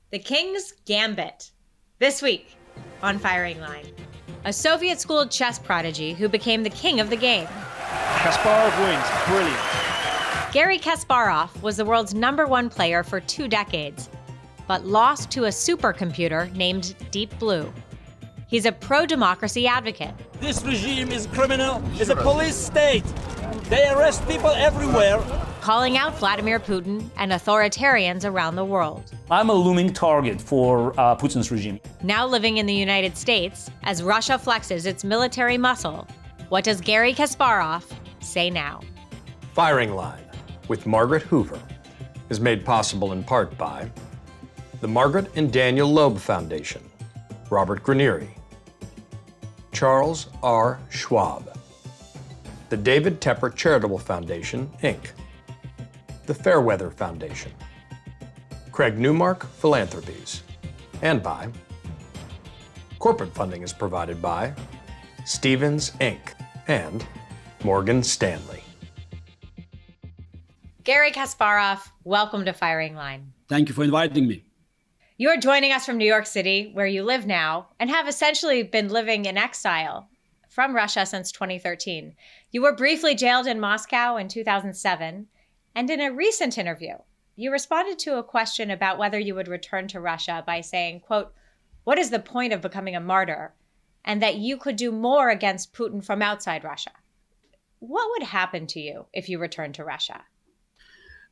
The King's Gambit. This week on Firing Line. A Soviet-schooled chess prodigy who became the king of the game. Kasparov wins. Brilliant. Garry Kasparov was the world's #1 player for 2 decades, but lost to a supercomputer named Deep Blue. He's a pro-democracy advocate. This regime is criminal. It's a police state. They arrest people everywhere. Calling out Vladimir Putin and authoritarians around the world. I'm a looming target for Putin's regime. Now living in the United States, as Russia flexes its military muscle, what does Garry Kasparov say now? Firing Line with Margaret Hoover is made possible in part by the Margaret and Daniel Loeb Foundation, Robert Granieri, Charles R. Schwab, the David Tepper Charitable Foundation, Inc., the Fairweather Foundation, Craig Newmark Philanthropies, and by corporate funding is provided by Stevens, Inc. and Morgan Stanley. Garry Kasparov, welcome to Firing Line. Thank you for inviting me. You are joining us from New York City, where you live now, and have essentially been living in exile from Russia since 2013. You were briefly jailed in Moscow in 2007, and in a recent interview, you responded to a question about whether you would return to Russia by saying, quote, "What is the point of becoming a martyr?" and that you could do more against Putin from outside Russia. What would happen to you if you returned to Russia?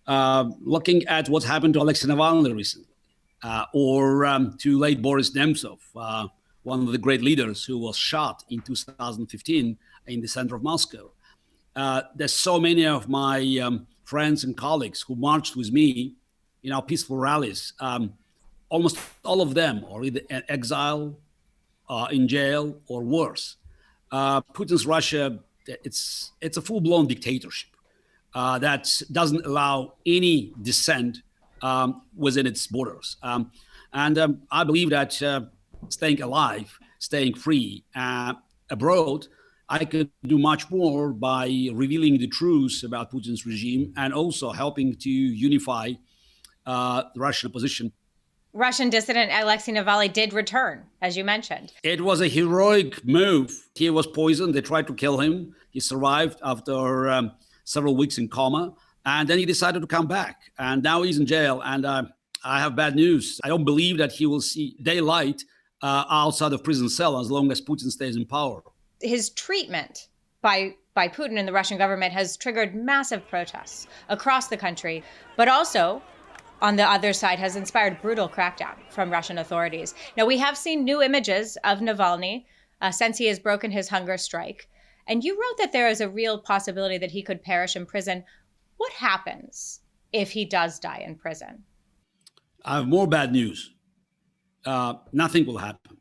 Looking at what happened to Alexei Navalny recently, or to late Boris Nemtsov, one of the great leaders who was shot in 2015 in the center of Moscow. There's so many of my friends and colleagues who marched with me in our peaceful rallies. Almost all of them are either in exile, in jail, or worse. Putin's Russia, it's a full-blown dictatorship that doesn't allow any dissent within its borders. And I believe that staying alive, staying free abroad, I could do much more by revealing the truth about Putin's regime and also helping to unify the Russian opposition. Russian dissident Alexei Navalny did return, as you mentioned. It was a heroic move. He was poisoned. They tried to kill him. He survived after several weeks in coma. And then he decided to come back. And now he's in jail. And I have bad news. I don't believe that he will see daylight outside of prison cell as long as Putin stays in power. His treatment by Putin and the Russian government has triggered massive protests across the country, but also on the other side has inspired brutal crackdown from Russian authorities. Now, we have seen new images of Navalny since he has broken his hunger strike. And you wrote that there is a real possibility that he could perish in prison. What happens if he does die in prison? I have more bad news. Nothing will happen.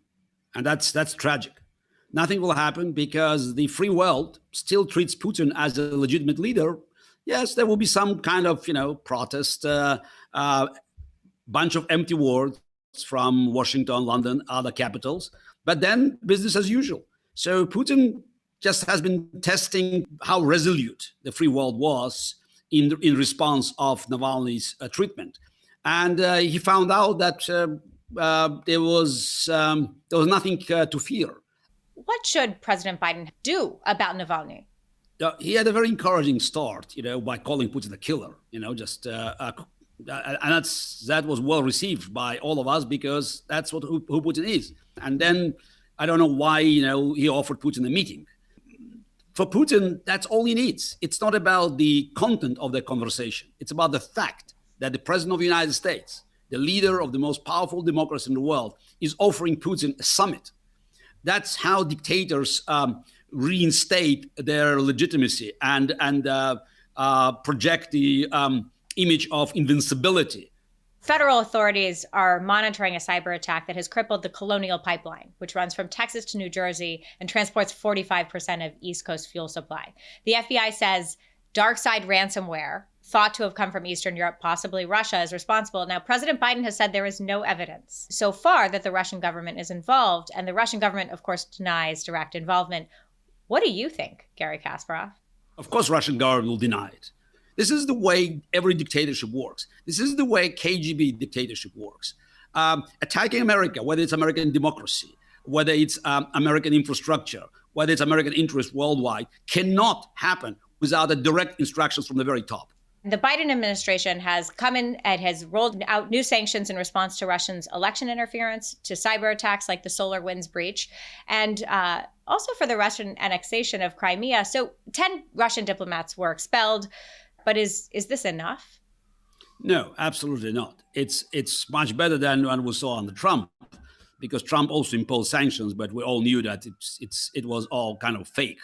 And that's tragic. Nothing will happen because the free world still treats Putin as a legitimate leader. Yes, there will be some kind of, protest, bunch of empty words from Washington, London, other capitals, but then business as usual. So Putin just has been testing how resolute the free world was in response of Navalny's treatment. And he found out that there was nothing to fear. What should President Biden do about Navalny? He had a very encouraging start, by calling Putin a killer, and that was well received by all of us because that's who Putin is. And then I don't know why, he offered Putin a meeting. For Putin, that's all he needs. It's not about the content of the conversation. It's about the fact that the president of the United States, the leader of the most powerful democracy in the world, is offering Putin a summit. That's how dictators reinstate their legitimacy and project the image of invincibility. Federal authorities are monitoring a cyber attack that has crippled the Colonial Pipeline, which runs from Texas to New Jersey and transports 45% of East Coast fuel supply. The FBI says DarkSide ransomware, thought to have come from Eastern Europe, possibly Russia, is responsible. Now, President Biden has said there is no evidence so far that the Russian government is involved, and the Russian government, of course, denies direct involvement. What do you think, Garry Kasparov? Of course, Russian government will deny it. This is the way every dictatorship works. This is the way KGB dictatorship works. attacking America, whether it's American democracy, whether it's American infrastructure, whether it's American interests worldwide, cannot happen without a direct instructions from the very top. The Biden administration has come in and has rolled out new sanctions in response to Russians' election interference, to cyber attacks like the SolarWinds breach, and also for the Russian annexation of Crimea. So 10 Russian diplomats were expelled. But is this enough? No, absolutely not. It's much better than what we saw under Trump, because Trump also imposed sanctions, but we all knew that it was all kind of fake,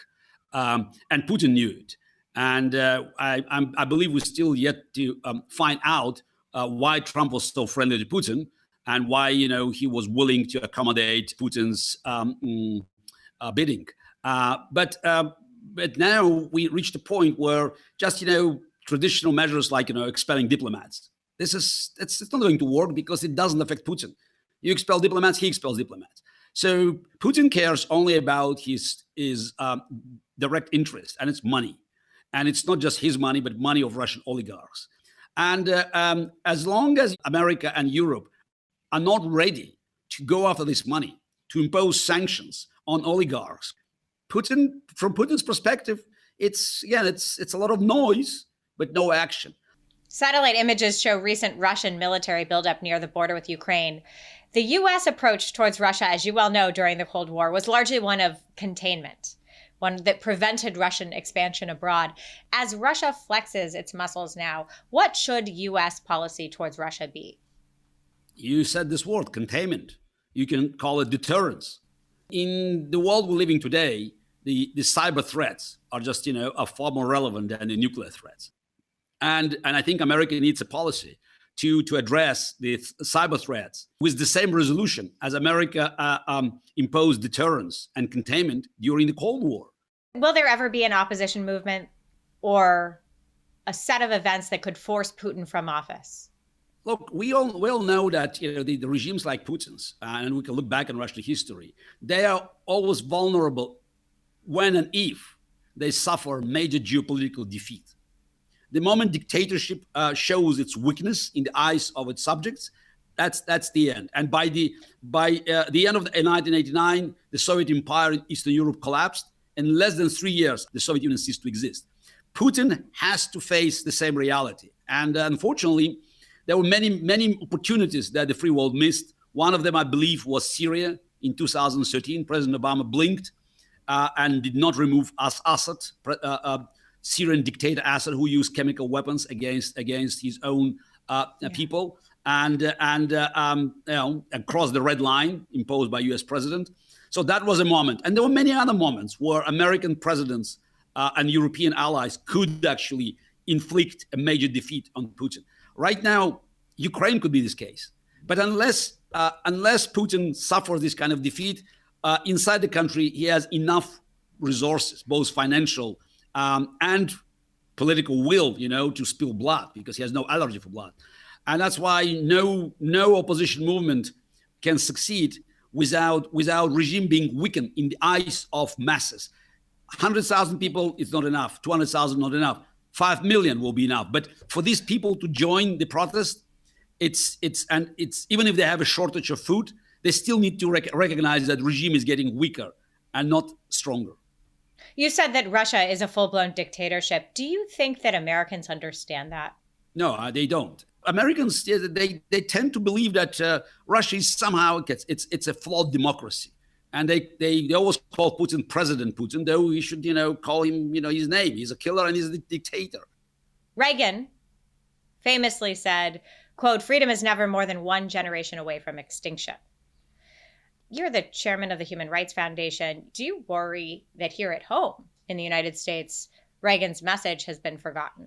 and Putin knew it. And I believe we're still yet to find out why Trump was so friendly to Putin and why he was willing to accommodate Putin's bidding. But now we reached a point where just traditional measures like expelling diplomats. It's not going to work because it doesn't affect Putin. You expel diplomats, he expels diplomats. So Putin cares only about his direct interest, and it's money. And it's not just his money, but money of Russian oligarchs. And as long as America and Europe are not ready to go after this money, to impose sanctions on oligarchs, from Putin's perspective, it's a lot of noise, but no action. Satellite images show recent Russian military buildup near the border with Ukraine. The U.S. approach towards Russia, as you well know, during the Cold War was largely one of containment, one that prevented Russian expansion abroad. As Russia flexes its muscles now, what should U.S. policy towards Russia be? You said this word, containment. You can call it deterrence. In the world we're living today, the cyber threats are just, are far more relevant than the nuclear threats. And I think America needs a policy to address the cyber threats with the same resolution as America imposed deterrence and containment during the Cold War. Will there ever be an opposition movement or a set of events that could force Putin from office? Look, we all know that the regimes like Putin's, and we can look back in Russian history, they are always vulnerable when and if they suffer major geopolitical defeat. The moment dictatorship shows its weakness in the eyes of its subjects, that's the end. And by the end of 1989, the Soviet Empire in Eastern Europe collapsed. In less than 3 years, the Soviet Union ceased to exist. Putin has to face the same reality. And unfortunately, there were many opportunities that the free world missed. One of them, I believe, was Syria in 2013. President Obama blinked and did not remove Assad, Syrian dictator Assad, who used chemical weapons against his own people, and crossed the red line imposed by U.S. president. So that was a moment. And there were many other moments where American presidents and European allies could actually inflict a major defeat on Putin. Right now, Ukraine could be this case. But unless Putin suffers this kind of defeat, inside the country, he has enough resources, both financial and political will, to spill blood, because he has no allergy for blood. And that's why no opposition movement can succeed without regime being weakened in the eyes of masses. 100,000 people is not enough. 200,000 not enough. 5 million will be enough. But for these people to join the protest, it's even if they have a shortage of food, they still need to recognize that regime is getting weaker and not stronger. You said that Russia is a full-blown dictatorship. Do you think that Americans understand that? No, they don't. Americans, they tend to believe that Russia is somehow it's a flawed democracy, and they always call Putin President Putin, though we should call him his name. He's a killer and he's a dictator. Reagan famously said, quote, "Freedom is never more than one generation away from extinction." You're the chairman of the Human Rights Foundation. Do you worry that here at home in the United States, Reagan's message has been forgotten?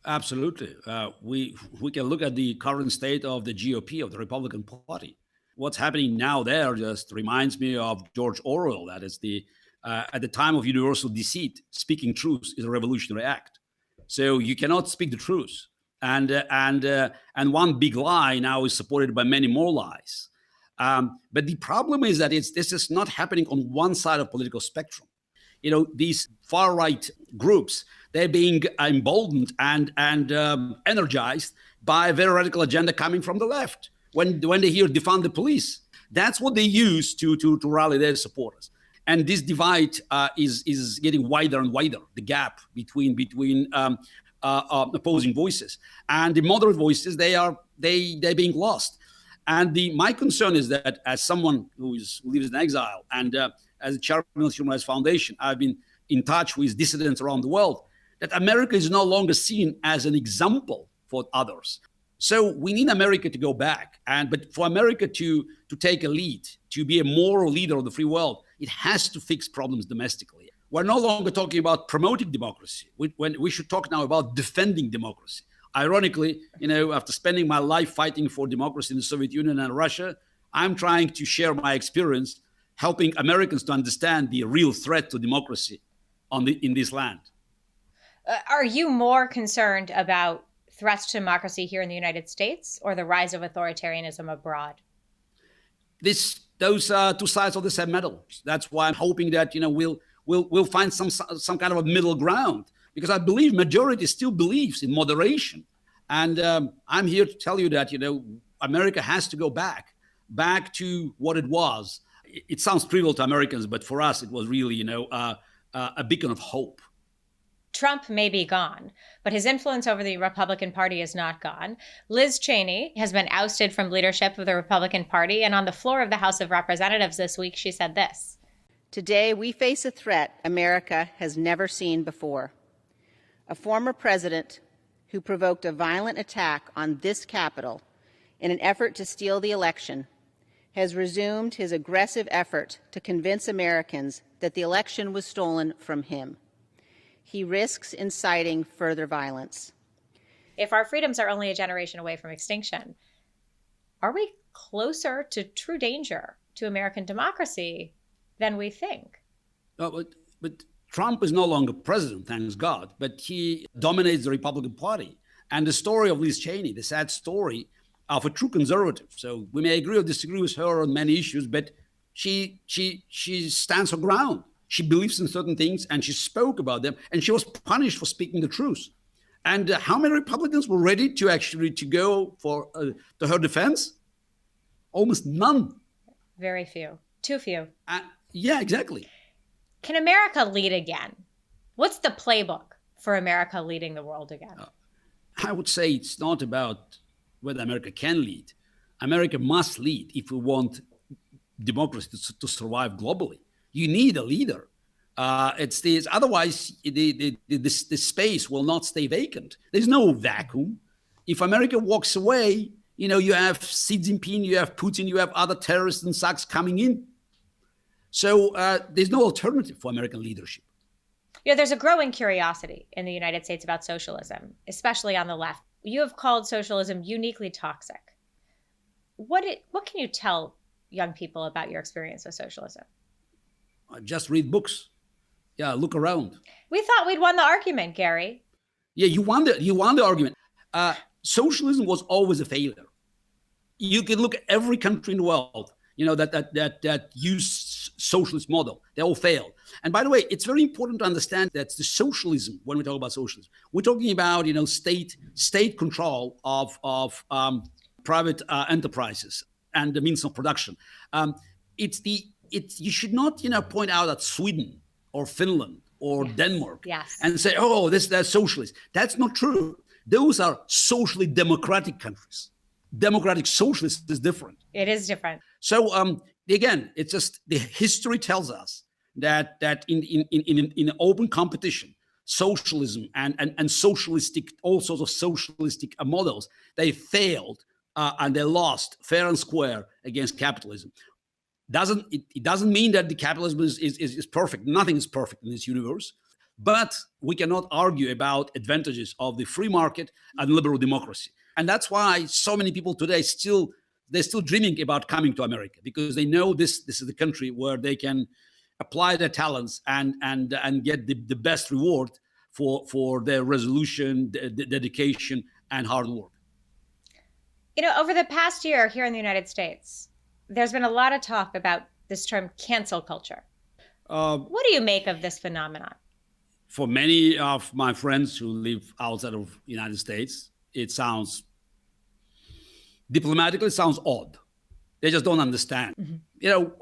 Absolutely. We can look at the current state of the GOP, of the Republican Party. What's happening now there just reminds me of George Orwell. That is at the time of universal deceit, speaking truth is a revolutionary act. So you cannot speak the truth, and one big lie now is supported by many more lies. But the problem is that this is not happening on one side of political spectrum. These far right groups, they're being emboldened and energized by a very radical agenda coming from the left. when they hear defund the police. That's what they use to rally their supporters. And this divide is getting wider and wider, the gap between opposing voices. And the moderate voices, they're being lost. And my concern is that as someone who lives in exile and as a chairman of the Human Rights Foundation, I've been in touch with dissidents around the world, that America is no longer seen as an example for others. So we need America to go back. But for America to take a lead, to be a moral leader of the free world, it has to fix problems domestically. We're no longer talking about promoting democracy. We should talk now about defending democracy. Ironically, after spending my life fighting for democracy in the Soviet Union and Russia, I'm trying to share my experience helping Americans to understand the real threat to democracy in this land. Are you more concerned about threats to democracy here in the United States or the rise of authoritarianism abroad? Those are two sides of the same medal. That's why I'm hoping that we'll find some kind of a middle ground, because I believe majority still believes in moderation. And I'm here to tell you that America has to go back to what it was. It sounds trivial to Americans, but for us it was really a beacon of hope. Trump may be gone, but his influence over the Republican Party is not gone. Liz Cheney has been ousted from leadership of the Republican Party, and on the floor of the House of Representatives this week, she said this. Today, we face a threat America has never seen before. A former president who provoked a violent attack on this Capitol in an effort to steal the election has resumed his aggressive effort to convince Americans that the election was stolen from him. He risks inciting further violence. If our freedoms are only a generation away from extinction, are we closer to true danger to American democracy than we think? But Trump is no longer president, thanks God, but he dominates the Republican Party. And the story of Liz Cheney, the sad story of a true conservative. So we may agree or disagree with her on many issues, but she stands her ground. She believes in certain things and she spoke about them, and she was punished for speaking the truth. And how many Republicans were ready to actually go to her defense? Almost none. Very few. Too few. Yeah, exactly. Can America lead again? What's the playbook for America leading the world again? I would say it's not about whether America can lead. America must lead if we want democracy to survive globally. You need a leader. Otherwise, the space will not stay vacant. There's no vacuum. If America walks away, you have Xi Jinping, you have Putin, you have other terrorists and thugs coming in. So there's no alternative for American leadership. There's a growing curiosity in the United States about socialism, especially on the left. You have called socialism uniquely toxic. What can you tell young people about your experience with socialism? Just read books. Yeah, look around. We thought we'd won the argument, Gary. Yeah, you won the argument. Socialism was always a failure. You can look at every country in the world, that use socialist model. They all failed. And by the way, it's very important to understand that the socialism, when we talk about socialism, we're talking about state control of private enterprises and the means of production. You should not point out that Sweden or Finland or Denmark and say, oh, they're socialist. That's not true. Those are socially democratic countries. Democratic socialist is different. It is different. So again, it's just the history tells us that in open competition, socialism and socialistic, all sorts of socialistic models, they failed and they lost fair and square against capitalism. It doesn't mean that the capitalism is perfect. Nothing is perfect in this universe. But we cannot argue about advantages of the free market and liberal democracy. And that's why so many people today they're still dreaming about coming to America, because they know this is the country where they can apply their talents and get the best reward for their resolution, dedication, and hard work. Over the past year here in the United States, there's been a lot of talk about this term cancel culture. What do you make of this phenomenon? For many of my friends who live outside of the United States, it sounds diplomatically, it sounds odd. They just don't understand. You know,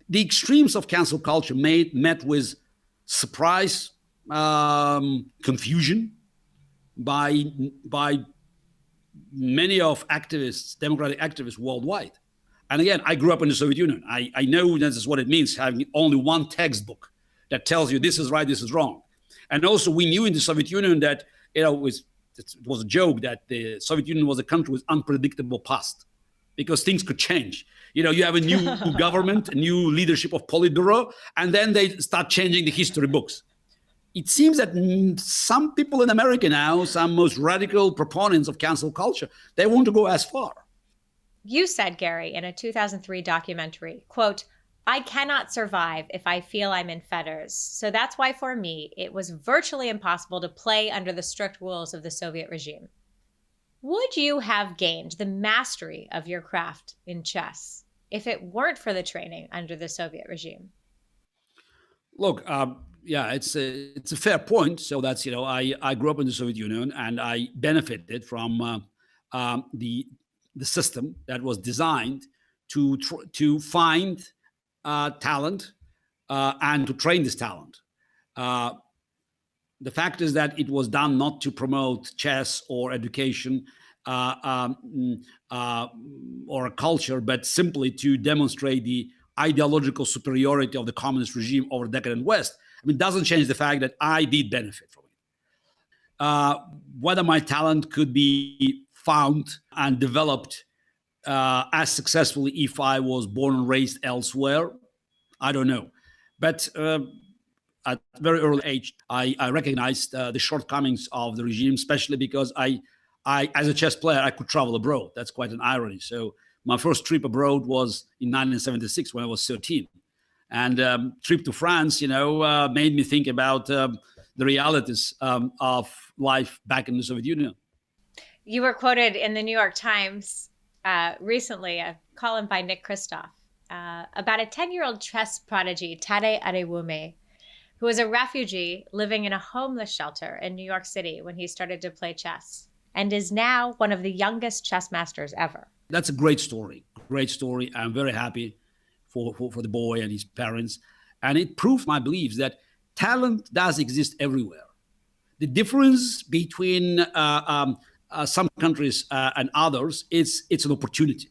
the extremes of cancel culture met with surprise, confusion by many of activists, democratic activists worldwide. And again, I grew up in the Soviet Union. I know this is what it means, having only one textbook that tells you this is right, this is wrong. And also we knew in the Soviet Union that, you know, it was a joke that the Soviet Union was a country with unpredictable past because things could change. You know, you have a new government, a new leadership of Politburo, and then they start changing the history books. It seems that some people in America now, some most radical proponents of cancel culture, they want to go as far. You said, Gary, in a 2003 documentary, quote, "I cannot survive if I feel I'm in fetters. So that's why for me, it was virtually impossible to play under the strict rules of the Soviet regime." Would you have gained the mastery of your craft in chess if it weren't for the training under the Soviet regime? Look, yeah, it's a fair point. So that's, you know, I grew up in the Soviet Union and I benefited from the system that was designed to find talent and to train this talent. The fact is that it was done not to promote chess or education or a culture, but simply to demonstrate the ideological superiority of the communist regime over the decadent West. I mean, it doesn't change the fact that I did benefit from it. Whether my talent could be found and developed as successfully if I was born and raised elsewhere, I don't know. But at a very early age, I recognized the shortcomings of the regime, especially because I, as a chess player, I could travel abroad. That's quite an irony. So my first trip abroad was in 1976 when I was 13. And trip to France, you know, made me think about the realities of life back in the Soviet Union. You were quoted in the New York Times recently, a column by Nick Kristof, about a 10-year-old chess prodigy, Tadej Adewume, who was a refugee living in a homeless shelter in New York City when he started to play chess, and is now one of the youngest chess masters ever. That's a great story. Great story. I'm very happy for the boy and his parents. And it proves my beliefs that talent does exist everywhere. The difference between some countries and others, it's an opportunity.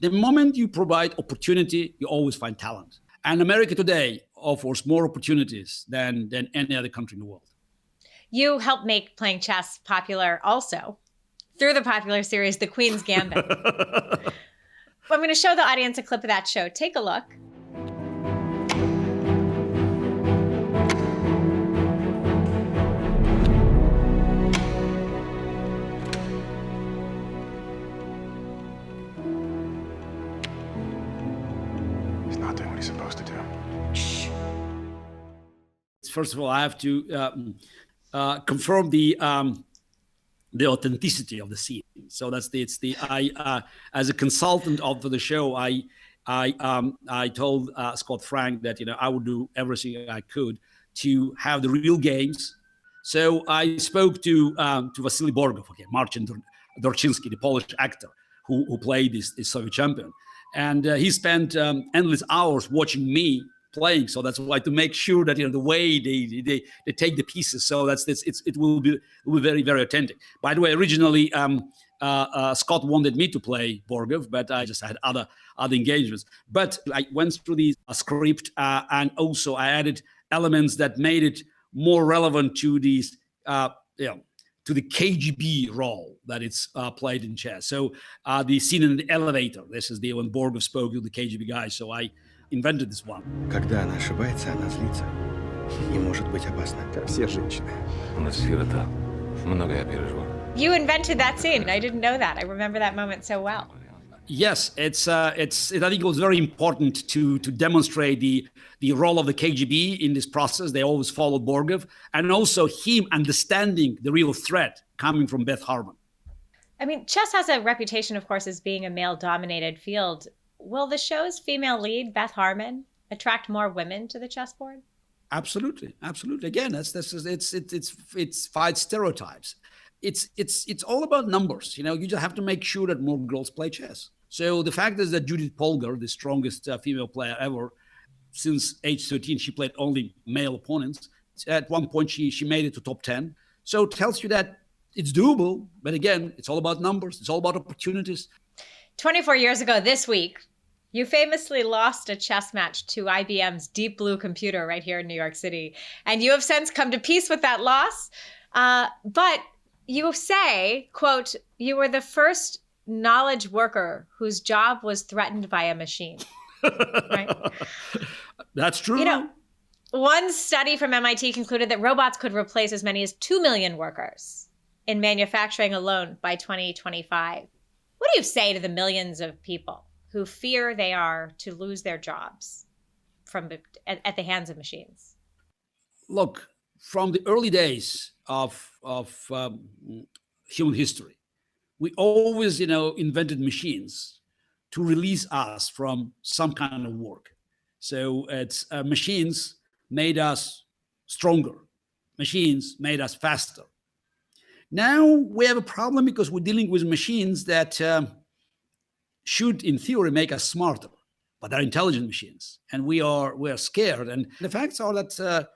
The moment you provide opportunity, you always find talent. And America today offers more opportunities than any other country in the world. You helped make playing chess popular also through the popular series, The Queen's Gambit. I'm going to show the audience a clip of that show. Take a look. He's not doing what he's supposed to do. First of all, I have to confirm the authenticity of the scene. So that's as a consultant of the show, I told Scott Frank that, you know, I would do everything I could to have the real games. So I spoke to Vasily Borgov, Marcin Dorczynski, the Polish actor who played this Soviet champion, and he spent endless hours watching me playing. So that's why, to make sure that, you know, the way they take the pieces, so it will be very, very authentic. By the way, originally Scott wanted me to play Borgov, but I just had other engagements. But I went through the script and also I added elements that made it more relevant to these to the KGB role that it's played in chess. So the scene in the elevator, this is when Borgov spoke to the KGB guy. So I invented this one. Когда она ошибается, она злится и может быть опасна. Как все женщины. У нас сирота. Многое пережила. You invented that scene. I didn't know that. I remember that moment so well. Yes, I think it was very important to demonstrate the role of the KGB in this process. They always followed Borgov, and also him understanding the real threat coming from Beth Harmon. I mean, chess has a reputation, of course, as being a male-dominated field. Will the show's female lead, Beth Harmon, attract more women to the chessboard? Absolutely. Again, it's fights stereotypes. it's all about numbers. You just have to make sure that more girls play chess. So the fact is that Judith Polgar, the strongest female player ever, since age 13, she played only male opponents. At one point, she made it to top 10. So it tells you that it's doable. But again, it's all about numbers. It's all about opportunities. 24 years ago this week, you famously lost a chess match to IBM's Deep Blue computer right here in New York City. And you have since come to peace with that loss. But you say, quote, you were the first knowledge worker whose job was threatened by a machine. Right? That's true. One study from MIT concluded that robots could replace as many as 2 million workers in manufacturing alone by 2025. What do you say to the millions of people who fear they are to lose their jobs at the hands of machines? Look, from the early days of human history, we always, invented machines to release us from some kind of work. So it's machines made us stronger. Machines made us faster. Now we have a problem because we're dealing with machines that should, in theory, make us smarter, but they're intelligent machines, and we are scared. And the facts are that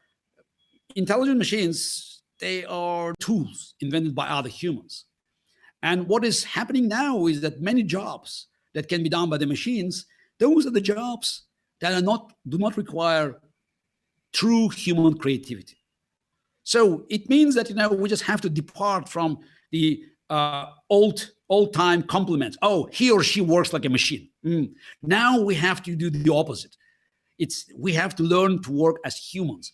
intelligent machines, they are tools invented by other humans. And what is happening now is that many jobs that can be done by the machines, those are the jobs that do not require true human creativity. So it means that we just have to depart from the old-time compliments. Oh, he or she works like a machine. Now we have to do the opposite. We have to learn to work as humans.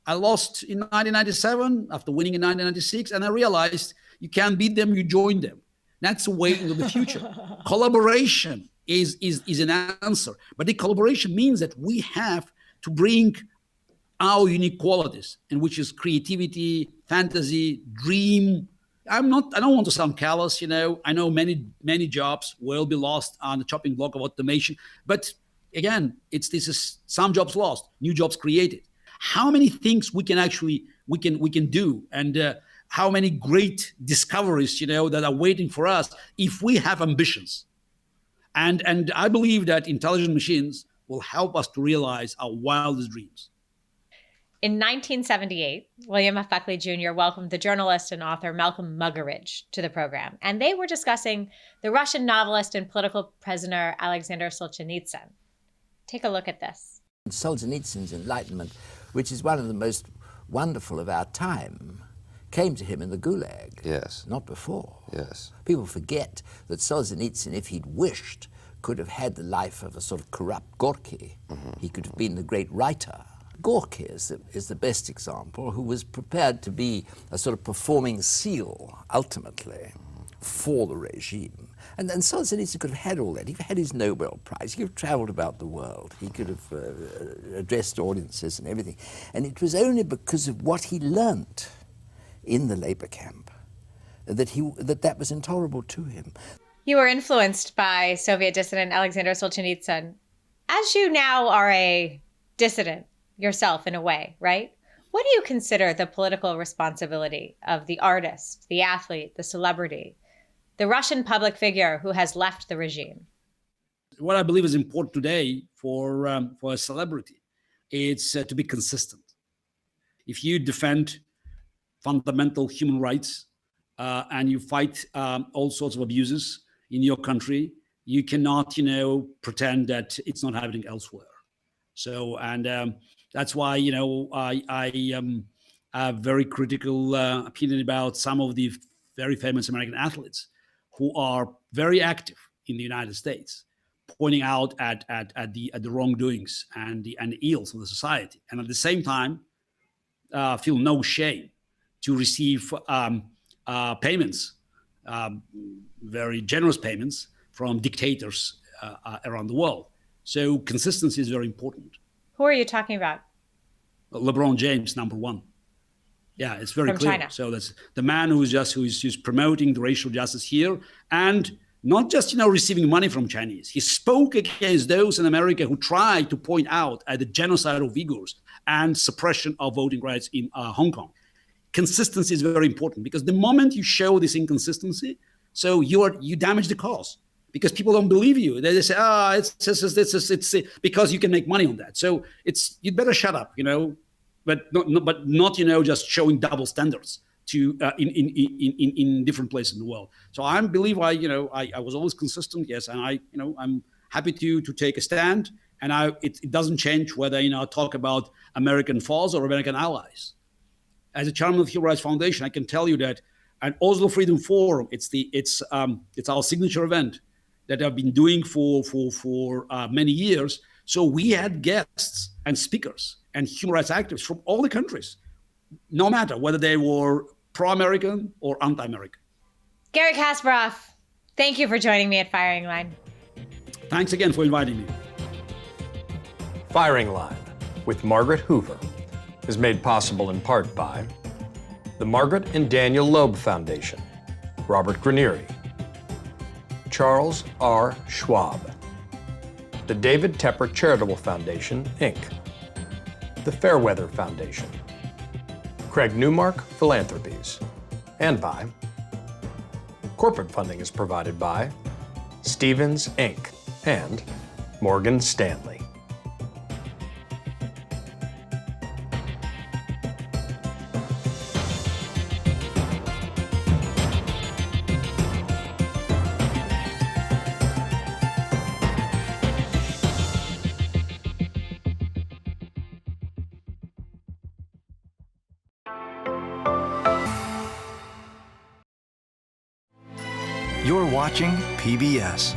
I lost in 1997 after winning in 1996, and I realized you can't beat them, you join them. That's the way into the future. Collaboration is an answer, but the collaboration means that we have to bring our unique qualities, and which is creativity, fantasy, dream. I don't want to sound callous, I know many jobs will be lost on the chopping block of automation, but again, this is some jobs lost, new jobs created. How many things we can do, and how many great discoveries, that are waiting for us if we have ambitions. And I believe that intelligent machines will help us to realize our wildest dreams. In 1978, William F. Buckley Jr. welcomed the journalist and author Malcolm Muggeridge to the program, and they were discussing the Russian novelist and political prisoner Alexander Solzhenitsyn. Take a look at this. Solzhenitsyn's enlightenment, which is one of the most wonderful of our time, came to him in the Gulag. Yes. Not before. Yes. People forget that Solzhenitsyn, if he'd wished, could have had the life of a sort of corrupt Gorky. He could have been the great writer. Gorky is the best example, who was prepared to be a sort of performing seal, ultimately, for the regime. And Solzhenitsyn could have had all that. He had his Nobel Prize. He could have traveled about the world. He could have addressed audiences and everything. And it was only because of what he learnt in the labor camp that was intolerable to him. You were influenced by Soviet dissident Alexander Solzhenitsyn. As you now are a dissident yourself in a way, right? What do you consider the political responsibility of the artist, the athlete, the celebrity, the Russian public figure who has left the regime? What I believe is important today for a celebrity, it's to be consistent. If you defend fundamental human rights and you fight all sorts of abuses in your country, you cannot, pretend that it's not happening elsewhere. So, and that's why, I have very critical opinion about some of the very famous American athletes who are very active in the United States, pointing out at the wrongdoings and the ills of the society, and at the same time feel no shame to receive payments, very generous payments from dictators around the world. So consistency is very important. Who are you talking about? LeBron James, number one. Yeah, it's very from clear. China. So that's the man who's promoting the racial justice here, and not just receiving money from Chinese. He spoke against those in America who tried to point out at the genocide of Uyghurs and suppression of voting rights in Hong Kong. consistency is very important, because the moment you show this inconsistency, so you damage the cause, because people don't believe you. They say, it's because you can make money on that. So you'd better shut up, but not just showing double standards to in different places in the world. So I was always consistent, yes, and I'm happy to take a stand, and it doesn't change whether I talk about American foes or American allies. As a chairman of the Human Rights Foundation, I can tell you that an Oslo Freedom Forum, it's our signature event that I've been doing for many years. So we had guests and speakers and human rights activists from all the countries, no matter whether they were pro-American or anti-American. Garry Kasparov, thank you for joining me at Firing Line. Thanks again for inviting me. Firing Line with Margaret Hoover is made possible in part by the Margaret and Daniel Loeb Foundation, Robert Granieri, Charles R. Schwab, the David Tepper Charitable Foundation, Inc., the Fairweather Foundation, Craig Newmark Philanthropies, and by corporate funding is provided by Stevens, Inc. and Morgan Stanley. You're watching PBS.